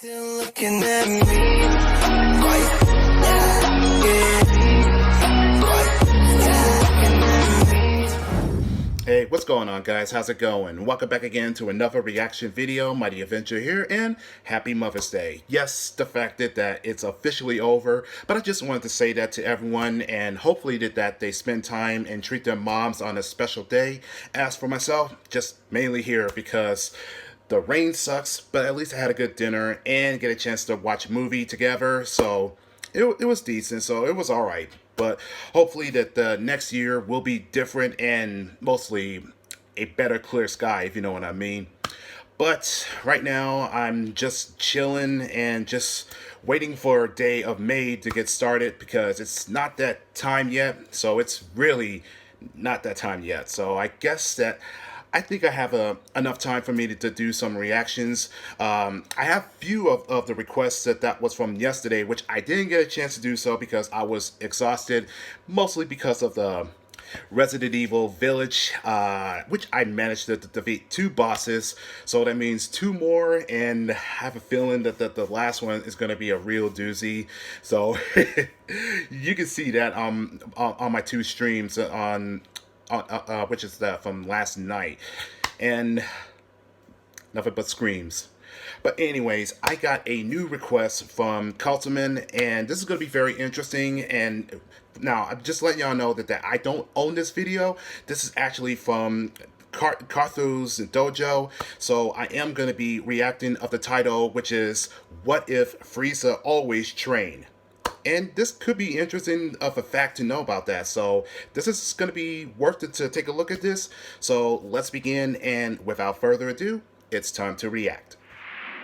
Still looking at me. Right. Hey, what's going on, guys? How's it going? Welcome back again to another reaction video. Mighty Adventure here, and happy Mother's Day. Yes, the fact that it's officially over, but I just wanted to say that to everyone, and hopefully that they spend time and treat their moms on a special day. As for myself, just mainly here because the rain sucks, but at least I had a good dinner and get a chance to watch a movie together, so it was decent, so it was all right. But hopefully that the next year will be different and mostly a better clear sky, if you know what I mean. But right now I'm just chilling and just waiting for a day of May to get started because it's not that time yet. So it's really not that time yet. So I guess that I think I have enough time for me to do some reactions. I have few of the requests that was from yesterday, which I didn't get a chance to do so because I was exhausted, mostly because of the Resident Evil Village, which I managed to defeat 2 bosses. So that means 2 more, and I have a feeling that the last one is going to be a real doozy. So you can see that on my 2 streams which is from last night, and nothing but screams. But anyways, I got a new request from Carthu, and this is going to be very interesting. And now I'm just letting y'all know that I don't own this video. This is actually from Carthu's Dojo, so I am going to be reacting of the title, which is "What If Frieza Always Trained?" And this could be interesting of a fact to know about that. So this is going to be worth it to take a look at this. So let's begin, and without further ado, it's time to react.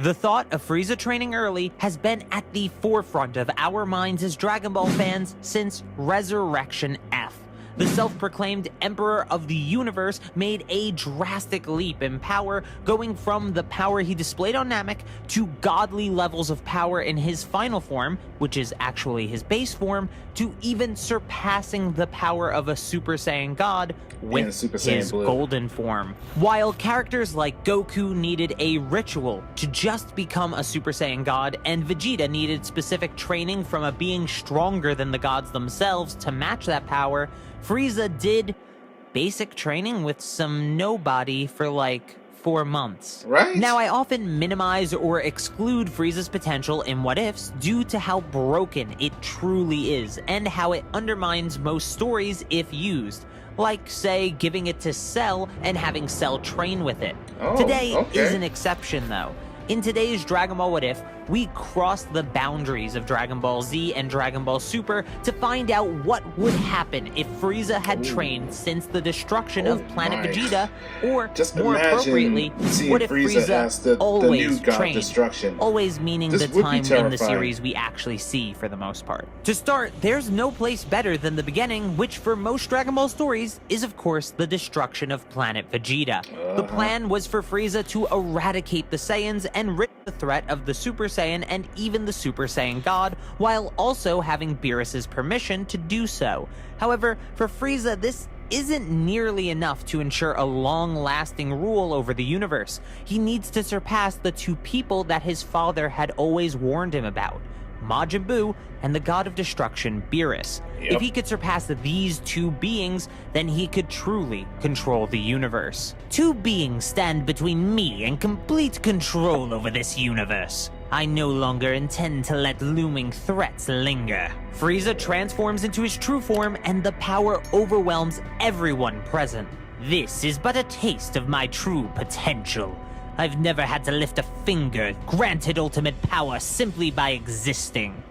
The thought of Frieza training early has been at the forefront of our minds as Dragon Ball fans since Resurrection F. The self-proclaimed Emperor of the Universe made a drastic leap in power, going from the power he displayed on Namek to godly levels of power in his final form, which is actually his base form, to even surpassing the power of a Super Saiyan God with his golden form. While characters like Goku needed a ritual to just become a Super Saiyan God, and Vegeta needed specific training from a being stronger than the gods themselves to match that power, Frieza did basic training with some nobody for like 4 months. Right? Now, I often minimize or exclude Frieza's potential in What Ifs due to how broken it truly is, and how it undermines most stories if used. Like, say, giving it to Cell and having Cell train with it. Today is an exception, though. In today's Dragon Ball What If, we cross the boundaries of Dragon Ball Z and Dragon Ball Super to find out what would happen if Frieza had trained since the destruction of Planet Vegeta, or just more appropriately, what if Frieza always trained, destruction. Always meaning the time in the series we actually see for the most part. To start, there's no place better than the beginning, which for most Dragon Ball stories is of course the destruction of Planet Vegeta. The plan was for Frieza to eradicate the Saiyans and rid the threat of the Super Saiyan and even the Super Saiyan God, while also having Beerus' permission to do so. However, for Frieza, this isn't nearly enough to ensure a long-lasting rule over the universe. He needs to surpass the 2 people that his father had always warned him about: Majin Buu and the God of Destruction, Beerus. If he could surpass these 2 beings, then he could truly control the universe. 2 beings stand between me and complete control over this universe. I no longer intend to let looming threats linger. Frieza transforms into his true form, and the power overwhelms everyone present. This is but a taste of my true potential. I've never had to lift a finger, granted ultimate power simply by existing.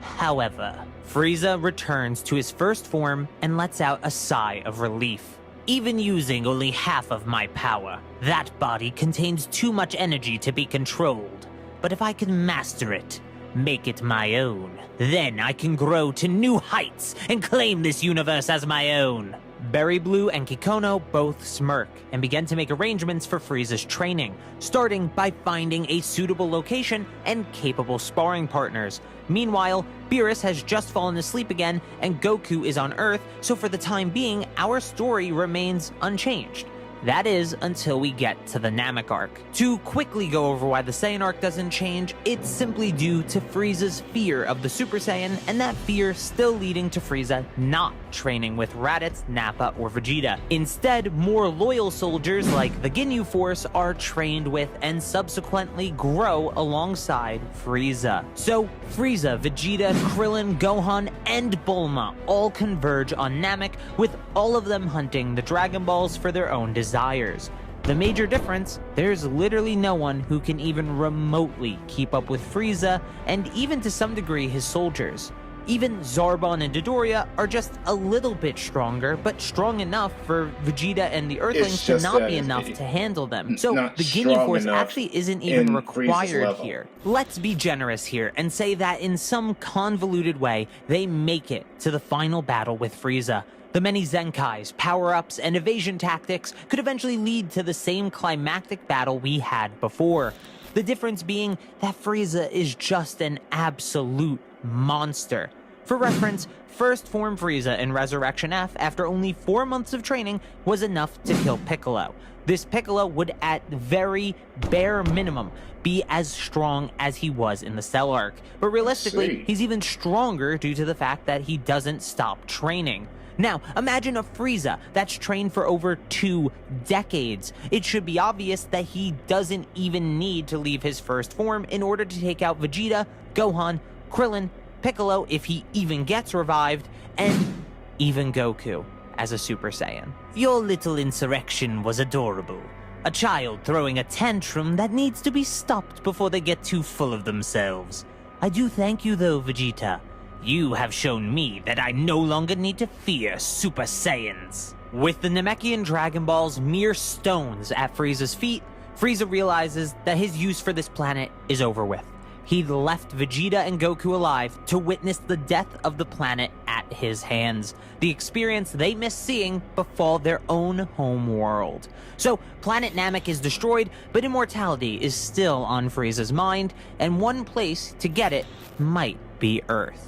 However, Frieza returns to his first form and lets out a sigh of relief. Even using only half of my power, that body contains too much energy to be controlled. But if I can master it, make it my own, then I can grow to new heights and claim this universe as my own. Berry Blue and Kikono both smirk and begin to make arrangements for Frieza's training, starting by finding a suitable location and capable sparring partners. Meanwhile, Beerus has just fallen asleep again, and Goku is on Earth, so for the time being, our story remains unchanged. That is, until we get to the Namek arc. To quickly go over why the Saiyan arc doesn't change, it's simply due to Frieza's fear of the Super Saiyan, and that fear still leading to Frieza not training with Raditz, Nappa, or Vegeta. Instead, more loyal soldiers like the Ginyu Force are trained with and subsequently grow alongside Frieza. So, Frieza, Vegeta, Krillin, Gohan, and Bulma all converge on Namek, with all of them hunting the Dragon Balls for their own desires. The major difference, there's literally no one who can even remotely keep up with Frieza, and even to some degree his soldiers. Even Zarbon and Dodoria are just a little bit stronger, but strong enough for Vegeta and the Earthlings to not be enough to handle them. So the Ginyu Force actually isn't even required here. Let's be generous here and say that in some convoluted way, they make it to the final battle with Frieza. The many Zenkais, power-ups, and evasion tactics could eventually lead to the same climactic battle we had before. The difference being that Frieza is just an absolute monster. For reference, first form Frieza in Resurrection F, after only 4 months of training, was enough to kill Piccolo. This Piccolo would at very bare minimum be as strong as he was in the Cell arc, but realistically, he's even stronger due to the fact that he doesn't stop training. Now, imagine a Frieza that's trained for over 2 decades. It should be obvious that he doesn't even need to leave his first form in order to take out Vegeta, Gohan, Krillin, Piccolo if he even gets revived, and even Goku as a Super Saiyan. Your little insurrection was adorable. A child throwing a tantrum that needs to be stopped before they get too full of themselves. I do thank you though, Vegeta. You have shown me that I no longer need to fear Super Saiyans. With the Namekian Dragon Balls mere stones at Frieza's feet, Frieza realizes that his use for this planet is over with. He'd left Vegeta and Goku alive to witness the death of the planet at his hands, the experience they miss seeing befall their own home world. So, planet Namek is destroyed, but immortality is still on Frieza's mind, and one place to get it might be Earth.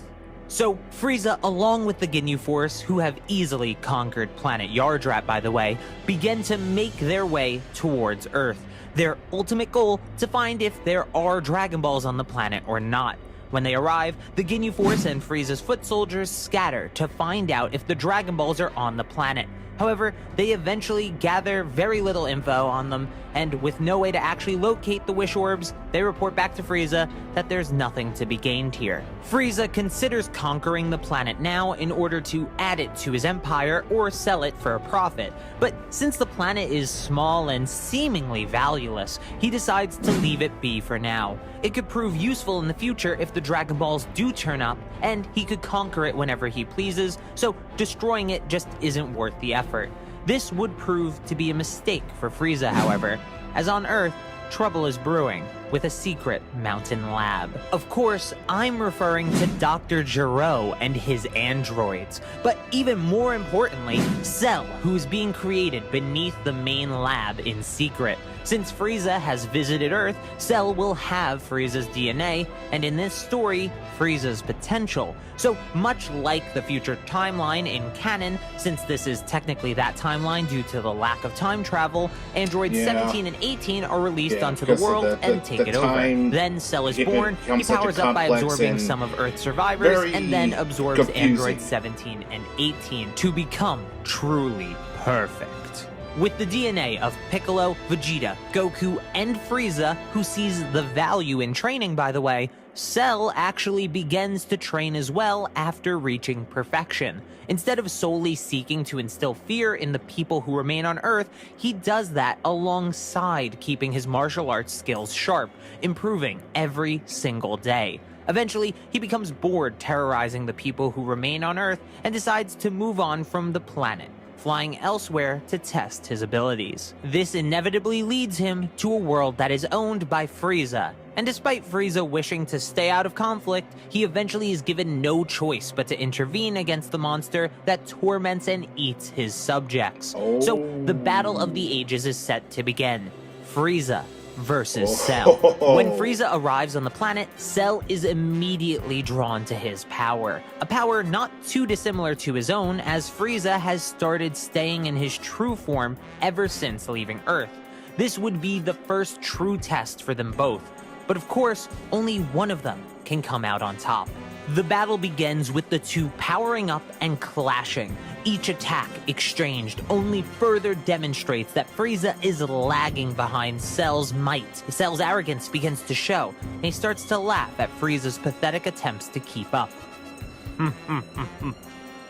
So, Frieza, along with the Ginyu Force, who have easily conquered planet Yardrat by the way, begin to make their way towards Earth. Their ultimate goal, to find if there are Dragon Balls on the planet or not. When they arrive, the Ginyu Force and Frieza's foot soldiers scatter to find out if the Dragon Balls are on the planet. However, they eventually gather very little info on them, and with no way to actually locate the Wish Orbs, they report back to Frieza that there's nothing to be gained here. Frieza considers conquering the planet now in order to add it to his empire or sell it for a profit, but since the planet is small and seemingly valueless, he decides to leave it be for now. It could prove useful in the future if the Dragon Balls do turn up, and he could conquer it whenever he pleases, so destroying it just isn't worth the effort. This would prove to be a mistake for Frieza, however, as on Earth, trouble is brewing with a secret mountain lab. Of course, I'm referring to Dr. Gero and his androids, but even more importantly, Cell, who's being created beneath the main lab in secret. Since Frieza has visited Earth, Cell will have Frieza's DNA, and in this story, Frieza's potential. So much like the future timeline in canon, since this is technically that timeline due to the lack of time travel, androids 17 and 18 are released onto the world and take it over. Then Cell is born, he powers up by absorbing some of Earth's survivors, and then absorbs androids 17 and 18 to become truly perfect. With the DNA of Piccolo, Vegeta, Goku, and Frieza, who sees the value in training by the way, Cell actually begins to train as well after reaching perfection. Instead of solely seeking to instill fear in the people who remain on Earth, he does that alongside keeping his martial arts skills sharp, improving every single day. Eventually, he becomes bored terrorizing the people who remain on Earth and decides to move on from the planet, flying elsewhere to test his abilities. This inevitably leads him to a world that is owned by Frieza, and despite Frieza wishing to stay out of conflict, he eventually is given no choice but to intervene against the monster that torments and eats his subjects. So the Battle of the Ages is set to begin. Frieza, versus Cell. When Frieza arrives on the planet, Cell is immediately drawn to his power. A power not too dissimilar to his own, as Frieza has started staying in his true form ever since leaving Earth. This would be the first true test for them both. But of course, only one of them can come out on top. The battle begins with the two powering up and clashing. Each attack exchanged only further demonstrates that Frieza is lagging behind Cell's might. Cell's arrogance begins to show, and he starts to laugh at Frieza's pathetic attempts to keep up.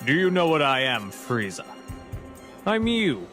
Do you know what I am, Frieza? I'm you,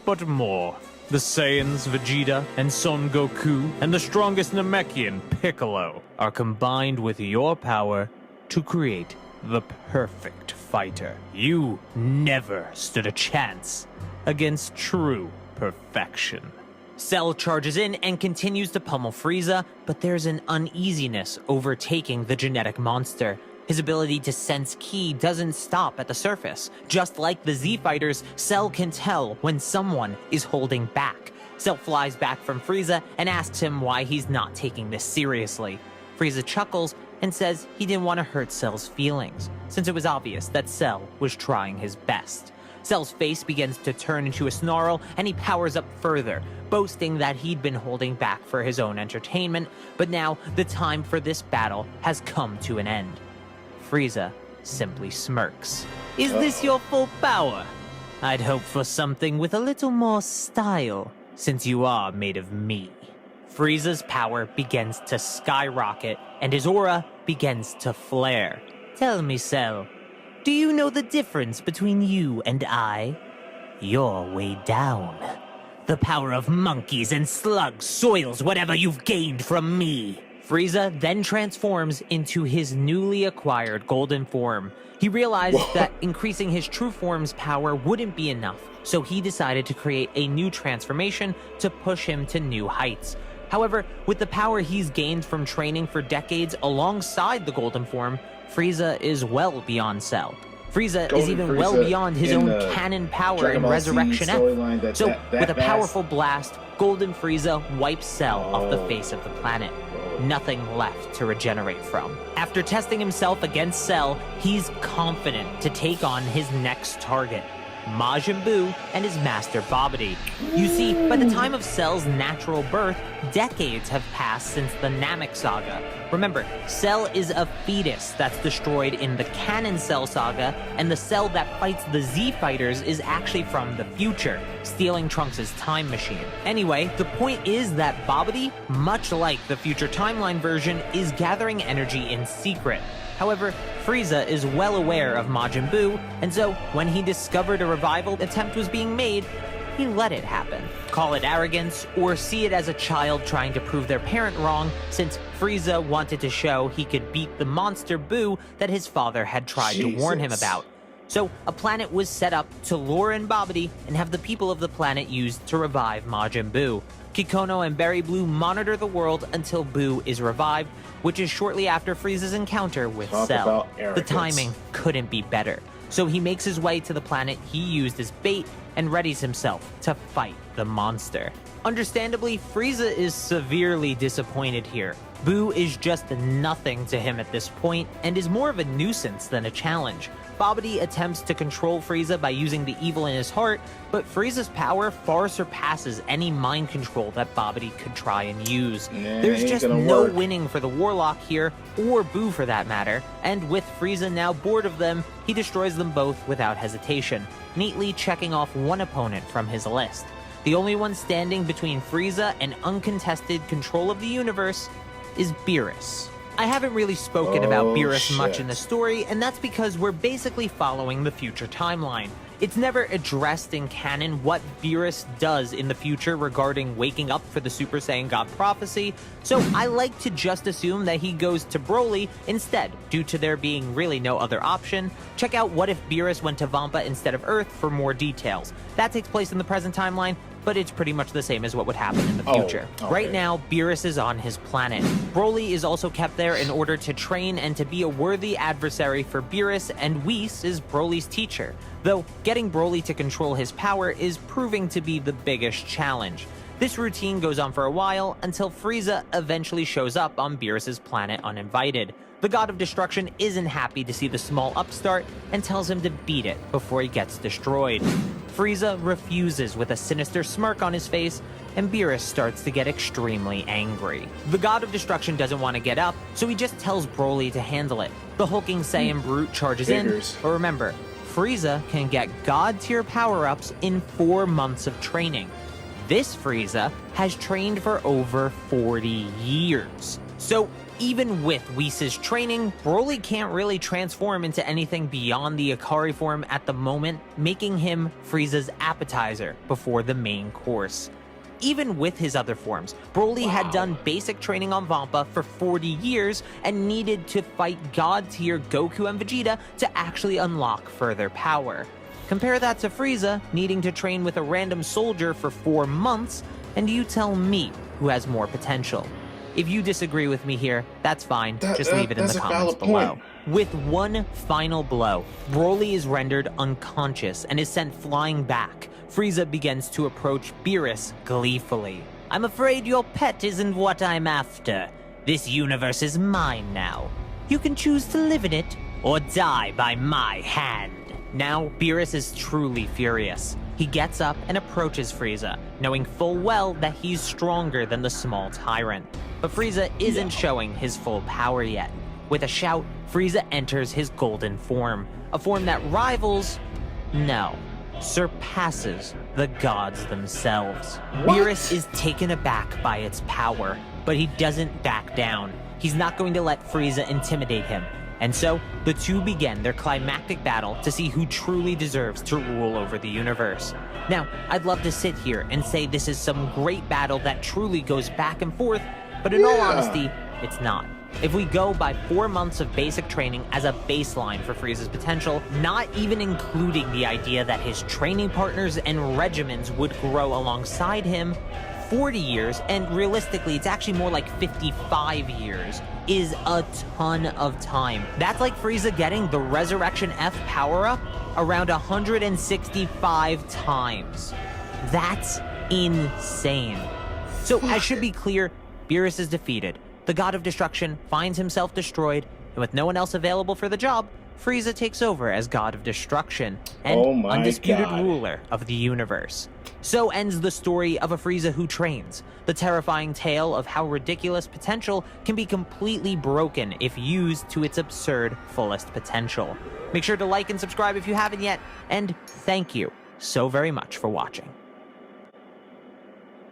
but more. The Saiyans, Vegeta, and Son Goku, and the strongest Namekian, Piccolo, are combined with your power to create the perfect fighter. You never stood a chance against true perfection. Cell charges in and continues to pummel Frieza, but there's an uneasiness overtaking the genetic monster. His ability to sense ki doesn't stop at the surface. Just like the Z-Fighters, Cell can tell when someone is holding back. Cell flies back from Frieza and asks him why he's not taking this seriously. Frieza chuckles and says he didn't want to hurt Cell's feelings, since it was obvious that Cell was trying his best. Cell's face begins to turn into a snarl, and he powers up further, boasting that he'd been holding back for his own entertainment, but now the time for this battle has come to an end. Frieza simply smirks. Is this your full power? I'd hope for something with a little more style, since you are made of me. Frieza's power begins to skyrocket, and his aura begins to flare. Tell me, Cell, do you know the difference between you and I? You're way down. The power of monkeys and slugs soils whatever you've gained from me. Frieza then transforms into his newly acquired golden form. He realized that increasing his true form's power wouldn't be enough, so he decided to create a new transformation to push him to new heights. However, with the power he's gained from training for decades alongside the golden form, Frieza is well beyond Cell. Frieza is even well beyond his own canon power in Resurrection F. So, with a powerful blast, Golden Frieza wipes Cell off the face of the planet. Nothing left to regenerate from. After testing himself against Cell, he's confident to take on his next target, Majin Buu and his master Babidi. You see, by the time of Cell's natural birth, decades have passed since the Namek saga. Remember, Cell is a fetus that's destroyed in the canon Cell saga, and the Cell that fights the Z-Fighters is actually from the future, stealing Trunks' time machine. Anyway, the point is that Babidi, much like the future timeline version, is gathering energy in secret. However, Frieza is well aware of Majin Buu, and so when he discovered a revival attempt was being made, he let it happen. Call it arrogance, or see it as a child trying to prove their parent wrong, since Frieza wanted to show he could beat the monster Buu that his father had tried to warn him about. So, a planet was set up to lure in Babidi and have the people of the planet used to revive Majin Buu. Kikono and Berry Blue monitor the world until Buu is revived, which is shortly after Frieza's encounter with Cell. The timing couldn't be better. So he makes his way to the planet he used as bait and readies himself to fight the monster. Understandably, Frieza is severely disappointed here. Buu is just nothing to him at this point and is more of a nuisance than a challenge. Babidi attempts to control Frieza by using the evil in his heart, but Frieza's power far surpasses any mind control that Babidi could try and use. There's just no winning for the Warlock here, or Buu for that matter, and with Frieza now bored of them, he destroys them both without hesitation, neatly checking off one opponent from his list. The only one standing between Frieza and uncontested control of the universe is Beerus. I haven't really spoken about Beerus much in the story, and that's because we're basically following the future timeline. It's never addressed in canon what Beerus does in the future regarding waking up for the Super Saiyan God prophecy, so I like to just assume that he goes to Broly instead, due to there being really no other option. Check out What If Beerus Went to Vampa instead of Earth for more details. That takes place in the present timeline, but it's pretty much the same as what would happen in the future. Right now, Beerus is on his planet. Broly is also kept there in order to train and to be a worthy adversary for Beerus, and Whis is Broly's teacher. Though, getting Broly to control his power is proving to be the biggest challenge. This routine goes on for a while until Frieza eventually shows up on Beerus' planet uninvited. The God of Destruction isn't happy to see the small upstart and tells him to beat it before he gets destroyed. Frieza refuses with a sinister smirk on his face, and Beerus starts to get extremely angry. The God of Destruction doesn't want to get up, so he just tells Broly to handle it. The hulking Saiyan brute charges in, but remember, Frieza can get God-tier power-ups in 4 months of training. This Frieza has trained for over 40 years. So even with Whis' training, Broly can't really transform into anything beyond the Ikari form at the moment, making him Frieza's appetizer before the main course. Even with his other forms, Broly had done basic training on Vampa for 40 years and needed to fight God-tier Goku and Vegeta to actually unlock further power. Compare that to Frieza needing to train with a random soldier for 4 months, and you tell me who has more potential. If you disagree with me here, that's fine. Just leave it in the comments below. With one final blow, Broly is rendered unconscious and is sent flying back. Frieza begins to approach Beerus gleefully. I'm afraid your pet isn't what I'm after. This universe is mine now. You can choose to live in it or die by my hand. Now, Beerus is truly furious. He gets up and approaches Frieza, knowing full well that he's stronger than the small tyrant. But Frieza isn't showing his full power yet. With a shout, Frieza enters his golden form, a form that rivals, no, surpasses the gods themselves. Beerus is taken aback by its power, but he doesn't back down. He's not going to let Frieza intimidate him. And so, the two begin their climactic battle to see who truly deserves to rule over the universe. Now, I'd love to sit here and say this is some great battle that truly goes back and forth, but in all honesty, it's not. If we go by 4 months of basic training as a baseline for Frieza's potential, not even including the idea that his training partners and regimens would grow alongside him, 40 years, and realistically, it's actually more like 55 years, is a ton of time. That's like Frieza getting the Resurrection F power-up around 165 times. That's insane. So, as should be clear, Beerus is defeated. The God of Destruction finds himself destroyed, and with no one else available for the job, Frieza takes over as God of Destruction and undisputed ruler of the universe. So ends the story of a Frieza who trains, the terrifying tale of how ridiculous potential can be completely broken if used to its absurd fullest potential. Make sure to like and subscribe if you haven't yet, and thank you so very much for watching.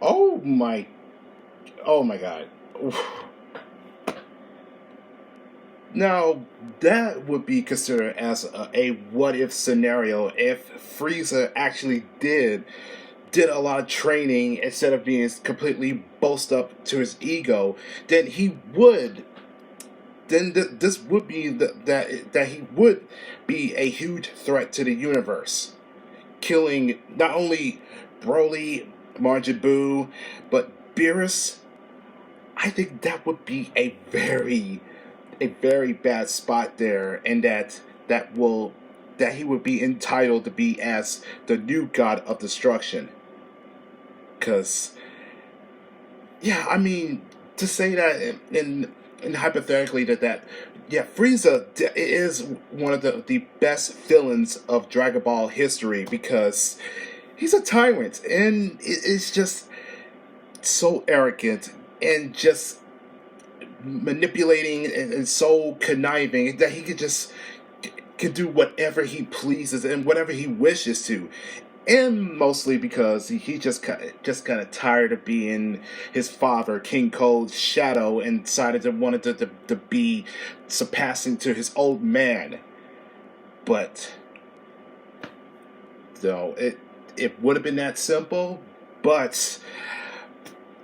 Oh my god. Oof. Now, that would be considered as a what-if scenario if Frieza actually did a lot of training instead of being completely boast up to his ego. Then he would. Then this would be that he would be a huge threat to the universe, killing not only Broly, Majin Buu, but Beerus. I think that would be a very bad spot there, and that he would be entitled to be as the new God of Destruction. Cause, yeah, I mean, to say that in hypothetically Frieza is one of the best villains of Dragon Ball history, because he's a tyrant and it's just so arrogant and just manipulating and so conniving that he can do whatever he pleases and whatever he wishes to. And mostly because he just kind of tired of being his father, King Cold's shadow, and decided to wanted to be surpassing to his old man. But no, it would have been that simple. But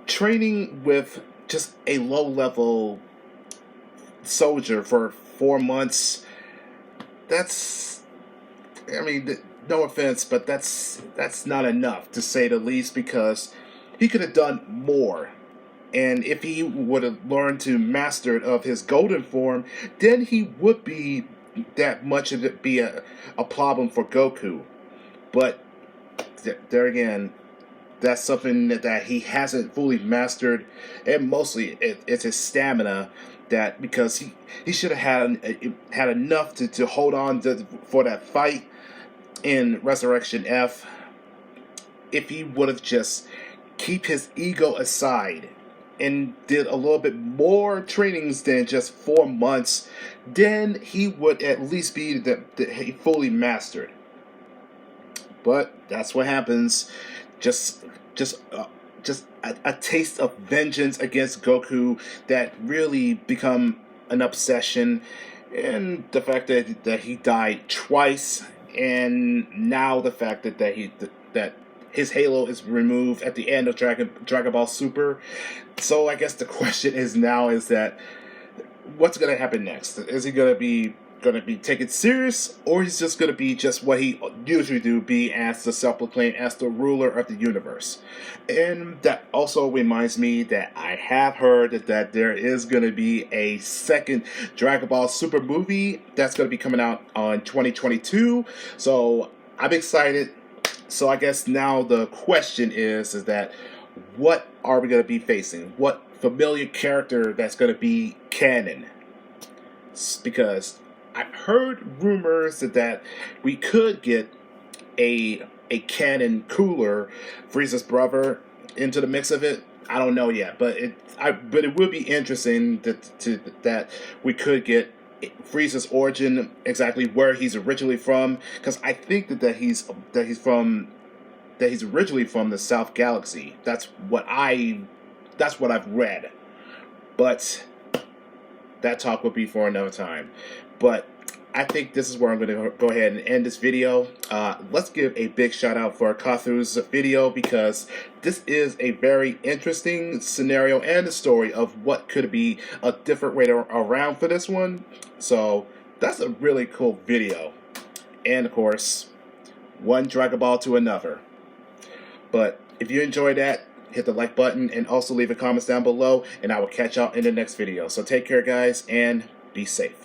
training with just a low-level soldier for 4 months, that's, I mean, no offense, but that's not enough, to say the least, because he could have done more. And if he would have learned to master it of his golden form, then he would be that much of it be a problem for Goku. But there again, that's something that he hasn't fully mastered, and mostly it's his stamina. That because he should have had enough to hold on for that fight in Resurrection F, if he would have just keep his ego aside and did a little bit more trainings than just 4 months, then he would at least be he fully mastered. But that's what happens. Just a taste of vengeance against Goku that really become an obsession, and the fact that he died twice, and now the fact that his halo is removed at the end of Dragon Ball Super. So I guess the question is now is that what's gonna happen next? Is he gonna be taken serious, or he's just gonna be just what he usually do, be as the self-proclaimed as the ruler of the universe? And that also reminds me that I have heard that there is gonna be a second Dragon Ball Super movie that's gonna be coming out on 2022. So I'm excited. So I guess now the question is that what are we gonna be facing? What familiar character that's gonna be canon? Because I've heard rumors that we could get a canon Cooler, Frieza's brother, into the mix of it. I don't know yet, but it would be interesting that we could get Frieza's origin, exactly where he's originally from, because I think that he's originally from the South Galaxy. That's what I've read, but that talk would be for another time. But I think this is where I'm going to go ahead and end this video. Let's give a big shout out for Carthu's video, because this is a very interesting scenario and a story of what could be a different way around for this one. So that's a really cool video. And of course, one Dragon Ball to another. But if you enjoyed that, hit the like button and also leave a comment down below, and I will catch y'all in the next video. So take care, guys, and be safe.